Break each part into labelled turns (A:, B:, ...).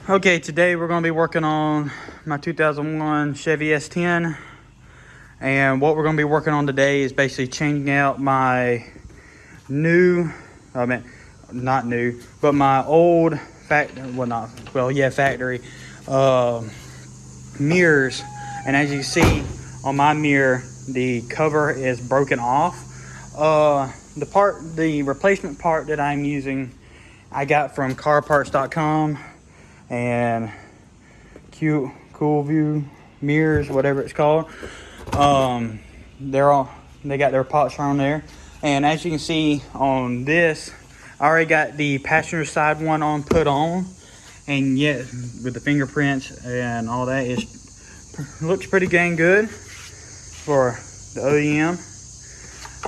A: Okay, today we're going to be working on my 2001 Chevy S10, and what we're going to be working on today is basically changing out my not new, but my old factory mirrors. And as you can see on my mirror, the cover is broken off. The replacement part that I'm using, I got from carparts.com and Cool View mirrors, whatever it's called. They got their parts on there, and as you can see on this, I already got the passenger side one put on, and yet with the fingerprints and all that, it looks pretty dang good for the OEM.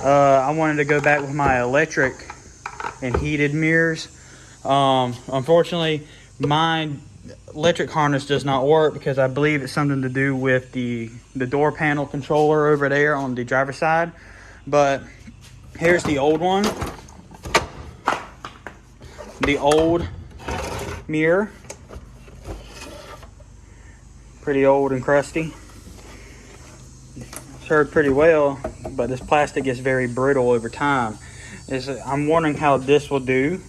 A: I wanted to go back with my electric and heated mirrors. Unfortunately, my electric harness does not work because I believe it's something to do with the door panel controller over there on the driver's side. But here's the old one, the old mirror, pretty old and crusty. Served pretty well, but this plastic is very brittle over time. I'm wondering how this will do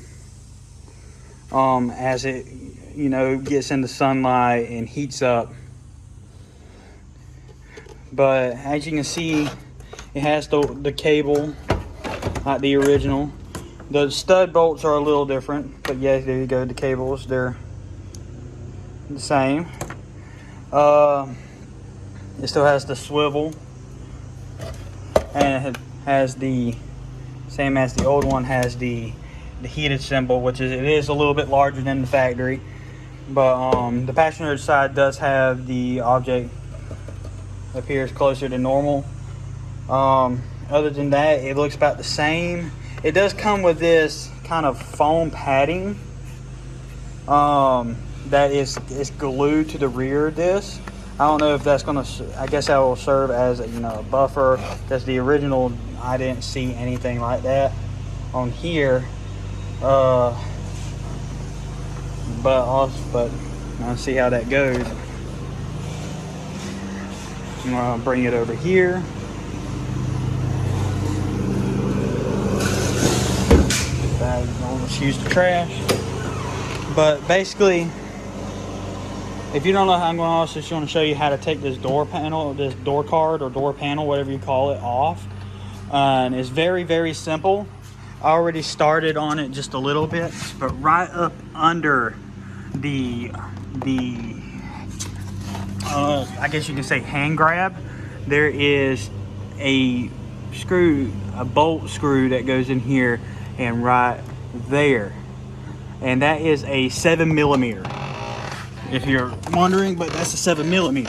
A: as it gets into sunlight and heats up. But as you can see, it has the cable like the original. The stud bolts are a little different, but yeah, there you go, the cables, they're the same. It still has the swivel, and it has the same as the old one, has the heated symbol, which it is a little bit larger than the factory. But the passenger side does have the object appears closer to normal. Other than that, it looks about the same. It does come with this kind of foam padding that is glued to the rear of this. I don't know if that's gonna, I guess that will serve as a buffer. That's the original. I didn't see anything like that on here. But I'll see how that goes. I'm gonna bring it over here. Almost used the trash. But basically, if you don't know how, I'm going to also just want to show you how to take this door panel, this door card or door panel, whatever you call it, off. And it's very, very simple. I already started on it just a little bit, but right up under I guess you can say hand grab, there is a bolt screw that goes in here and right there, and that is a 7mm, if you're wondering, but that's a 7mm.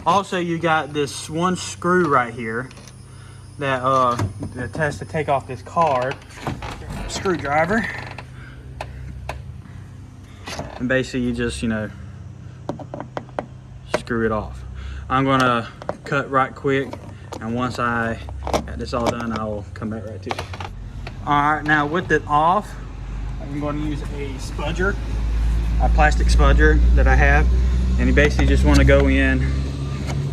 A: Also, you got this one screw right here that has to take off this card, screwdriver, and basically you just screw it off. I'm gonna cut right quick, and once I got this all done, I will come back right to you. All right, now with it off, I'm going to use a spudger, a plastic spudger that I have, and you basically just want to go in,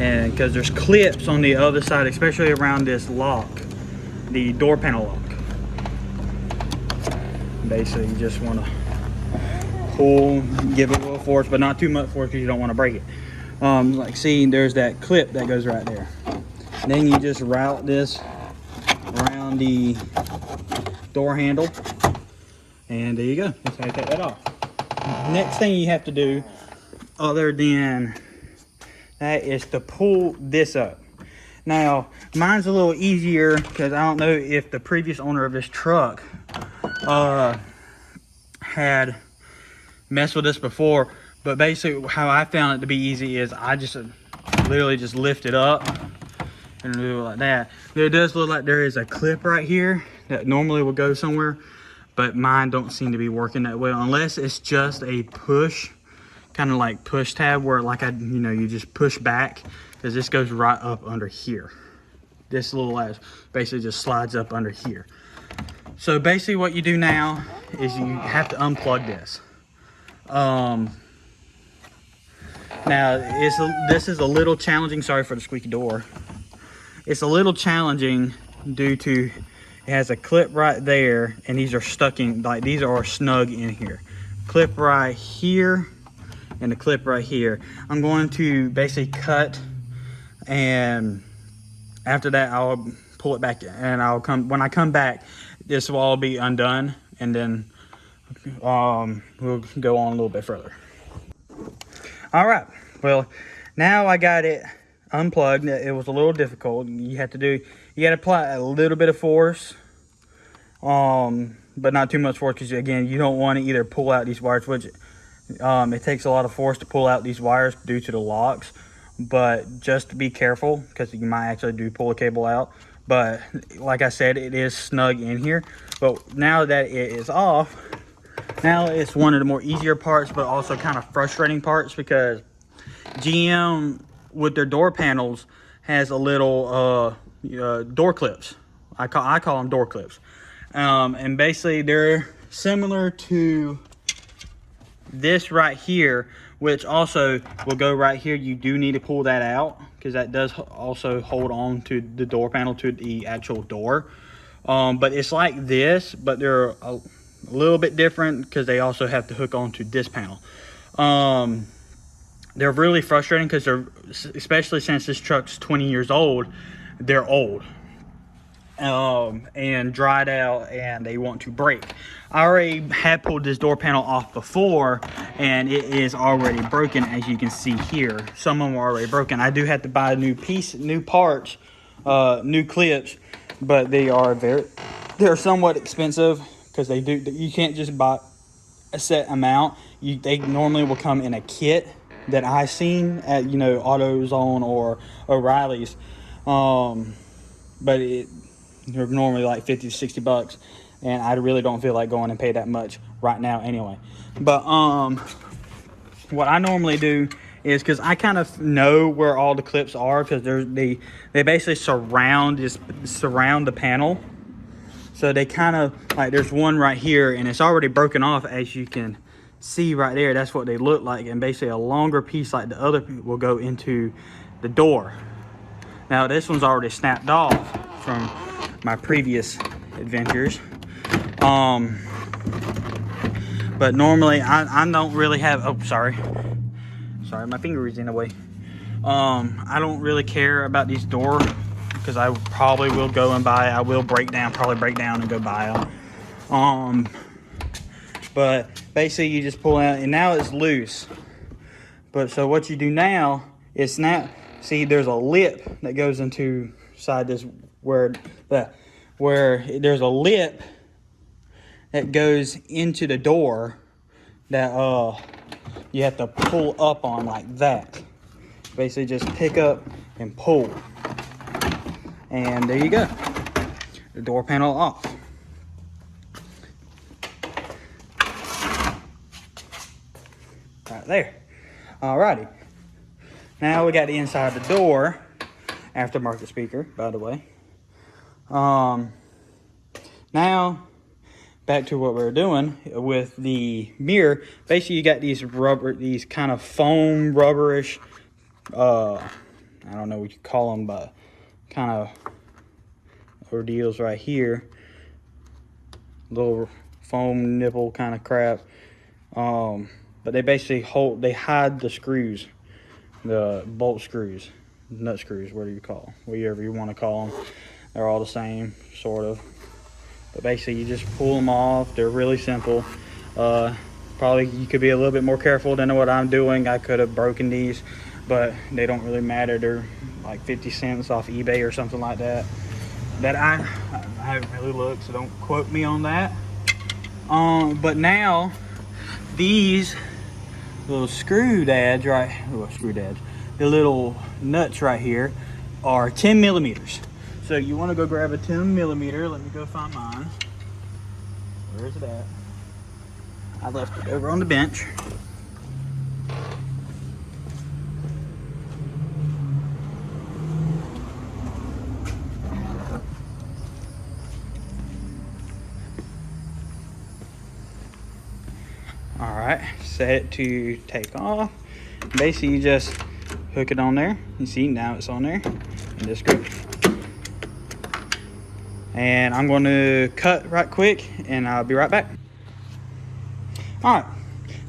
A: and because there's clips on the other side, especially around this lock, the door panel lock. Basically, you just want to pull, give it a little force, but not too much force because you don't want to break it. Like, see, there's that clip that goes right there. And then you just route this around the door handle, and there you go. That's how you take that off. Next thing you have to do, other than that, is to pull this up. Now, mine's a little easier because I don't know if the previous owner of this truck had messed with this before, but basically how I found it to be easy is I just literally just lift it up and do it like that. It does look like there is a clip right here that normally would go somewhere, but mine don't seem to be working that well, unless it's just a push, kind of like push tab, where like you just push back, because this goes right up under here. This little latch basically just slides up under here. So basically what you do now is you have to unplug this. Now this is a little challenging. Sorry for the squeaky door. It's a little challenging due to it has a clip right there, and these are stuck in, like these are snug in here. Clip right here and the clip right here. I'm going to basically cut, and after that I'll pull it back, and I'll come, when I come back, this will all be undone, and then we'll go on a little bit further. All right, well, now I got it unplugged. It was a little difficult. You got to apply a little bit of force, but not too much force, because again, you don't want to either pull out these wires, which it takes a lot of force to pull out these wires due to the locks. But just to be careful, because you might actually do pull a cable out. But like I said, it is snug in here. But now that it is off, now it's one of the more easier parts, but also kind of frustrating parts, because GM with their door panels has a little door clips. I call them door clips, and basically they're similar to this right here, which also will go right here. You do need to pull that out, because that does also hold on to the door panel, to the actual door. But it's like this, but they're a little bit different, because they also have to hook onto this panel. They're really frustrating, because they're, especially since this truck's 20 years old, they're old and dried out, and they want to break. I already had pulled this door panel off before, and it is already broken, as you can see here. Some of them are already broken. I do have to buy new parts, new clips, but they're somewhat expensive, because you can't just buy a set amount. They normally will come in a kit that I've seen at AutoZone or O'Reilly's, but they're normally like 50 to 60 bucks, and I really don't feel like going and pay that much right now anyway. But what I normally do is, because I kind of know where all the clips are, because they basically surround the panel. So they kind of, like, there's one right here, and it's already broken off, as you can see right there. That's what they look like, and basically a longer piece like the other will go into the door. Now this one's already snapped off from my previous adventures, but normally I don't really have, oh sorry, my finger is in the way. I don't really care about these doors, because I probably will go and buy, I will probably break down and go buy them. But basically you just pull out, and now it's loose. But so what you do now is see, there's a lip that goes into side this, where there's a lip that goes into the door that you have to pull up on, like that. Basically just pick up and pull, and there you go, the door panel off. Right there. Alrighty, now we got the inside of the door, aftermarket speaker, by the way. Now back to what we're doing with the mirror. Basically you got these kind of foam rubberish, I don't know what you call them, but kind of ordeals right here, little foam nipple kind of crap. But they basically hide the screws, the bolt screws, nut screws, whatever you want to call them. They're all the same, sort of. But basically you just pull them off. They're really simple. Probably you could be a little bit more careful than what I'm doing. I could have broken these, but they don't really matter. They're like 50 cents off eBay or something like that. That I haven't really looked, so don't quote me on that. But now these little the little nuts right here are 10 millimeters. So you want to go grab a 10 millimeter. Let me go find mine. Where is it at? I left it over on the bench. All right, set it to take off. Basically, you just hook it on there. You see, now it's on there. And just go. And I'm going to cut right quick, and I'll be right back. All right,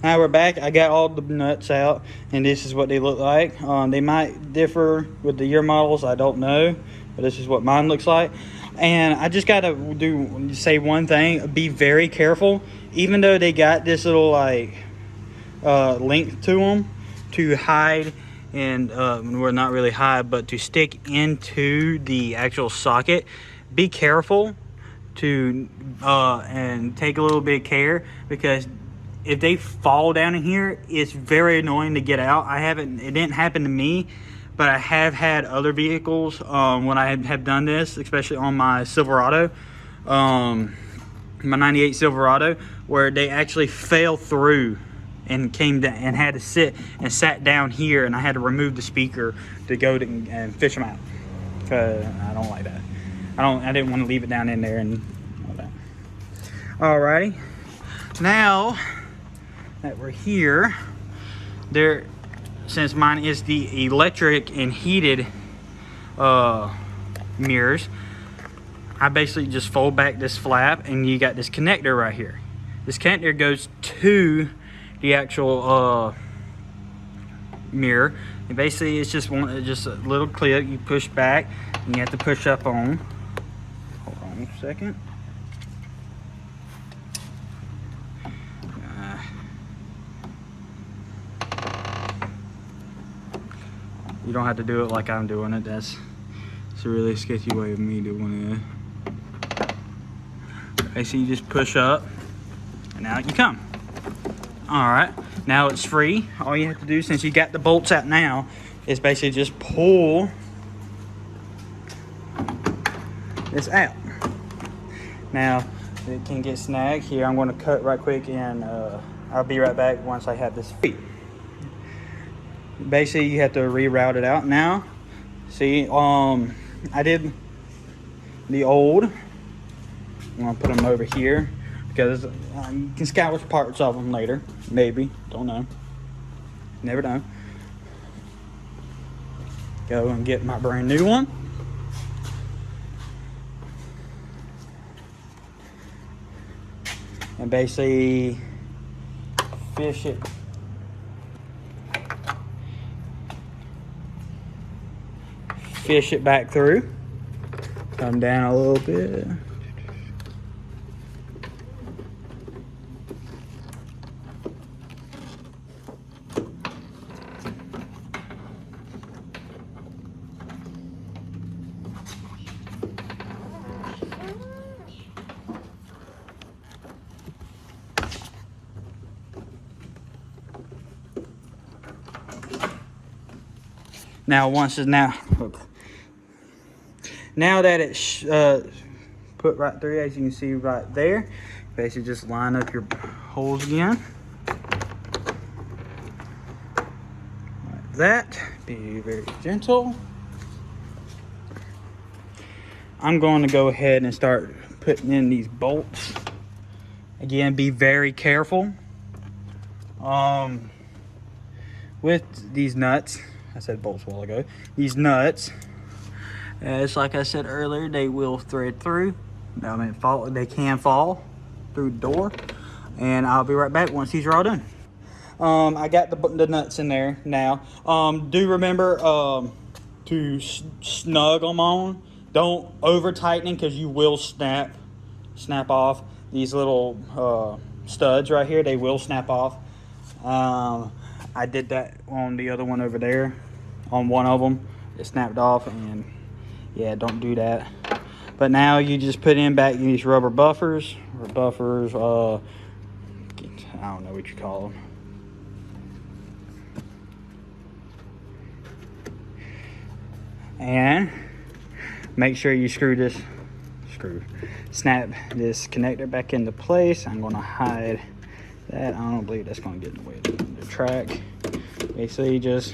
A: now we're back. I got all the nuts out, and this is what they look like. They might differ with the year models, I don't know, but this is what mine looks like. And I just got to say one thing: be very careful. Even though they got this little like length to them to hide, and well, not really hide, but to stick into the actual socket. Be careful to and take a little bit of care, because if they fall down in here, it's very annoying to get out. It didn't happen to me, but I have had other vehicles when I have done this, especially on my Silverado, my 98 Silverado, where they actually fell through and came down and had to sit and sat down here, and I had to remove the speaker to go and fish them out, because I don't like that. I didn't want to leave it down in there and all that. Alrighty, now that we're here, since mine is the electric and heated mirrors, I basically just fold back this flap, and you got this connector right here. This connector goes to the actual mirror, and basically it's just a little clip you push back, and you have to push up on. Hold on a second. You don't have to do it like I'm doing it. It's a really sketchy way of me doing it. Okay, so you just push up, and out you come. Alright, now it's free. All you have to do, since you got the bolts out now, is basically just pull this out. Now, it can get snagged. Here, I'm going to cut right quick, and I'll be right back once I have this free. Basically, you have to reroute it out. Now, see, I did the old. I'm going to put them over here, because you can scavenge parts of them later. Maybe. Don't know. Never know. Go and get my brand new one. And basically fish it. Fish it back through. Come down a little bit. Now, now that it's put right through, as you can see right there, basically just line up your holes again. Like that. Be very gentle. I'm going to go ahead and start putting in these bolts. Again, be very careful with these nuts. I said bolts a while ago. These nuts, it's like I said earlier, they will thread through. I mean, they can fall through the door. And I'll be right back once these are all done. I got the nuts in there now. Do remember to snug them on. Don't over tightening, because you will snap off these little studs right here. They will snap off. I did that on the other one over there. On one of them, it snapped off, and yeah, don't do that. But now you just put in back these rubber buffers, I don't know what you call them. And make sure you snap this connector back into place. I'm gonna hide that. I don't believe that's gonna get in the way of the track. Basically, just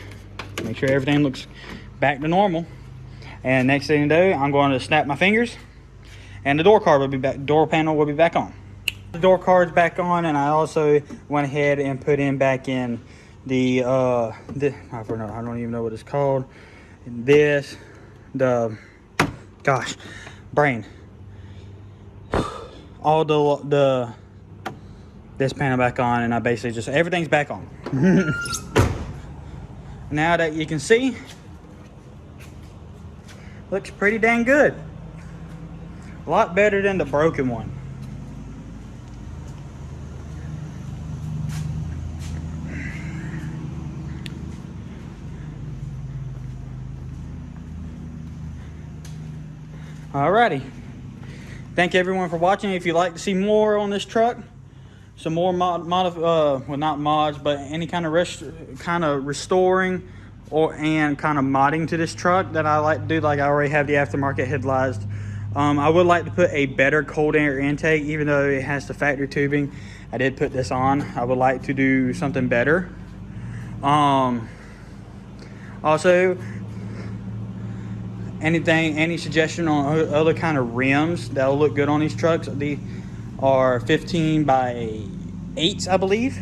A: make sure everything looks back to normal. And next thing you do, I'm going to snap my fingers, and the door panel will be back on. The door cards back on, and I also went ahead and put in back in the I don't even know what it's called. This, gosh, brain. All this panel back on, and I basically just, everything's back on. Now that you can see, looks pretty dang good. A lot better than the broken one. Alrighty. Thank everyone for watching. If you'd like to see more on this truck, some more well, not mods, but any kind of restoring and kind of modding to this truck that I like to do, like I already have the aftermarket headlights. I would like to put a better cold air intake, even though it has the factory tubing. I did put this on. I would like to do something better. Also, any suggestion on other kind of rims that'll look good on these trucks? They are 15 by 8s, I believe,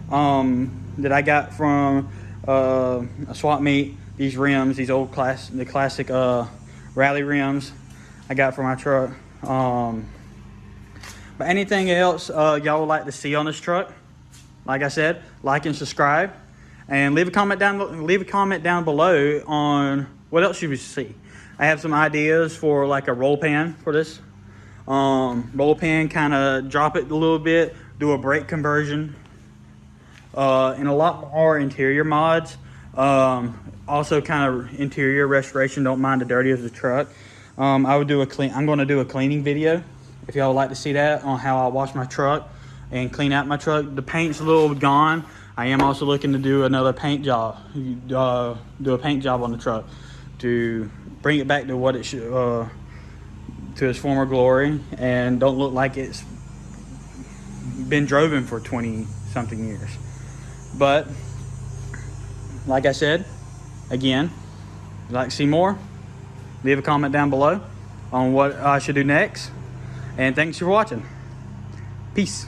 A: that I got from a swap meet. These rims, these old the classic rally rims I got for my truck. But anything else y'all would like to see on this truck, like I said, like and subscribe, and leave a comment down below on what else you would see. I have some ideas for like a roll pan for this. Roll pan, kind of drop it a little bit, do a brake conversion, and a lot more interior mods. Also kind of interior restoration. Don't mind the dirty of the truck. I'm going to do a cleaning video if y'all would like to see that, on how I wash my truck and clean out my truck. The paint's a little gone. I am also looking to do another paint job, do a paint job on the truck to bring it back to what it should, to its former glory, and don't look like it's been driven for 20 something years. But like I said, again, if you'd like to see more, leave a comment down below on what I should do next. And thanks for watching. Peace.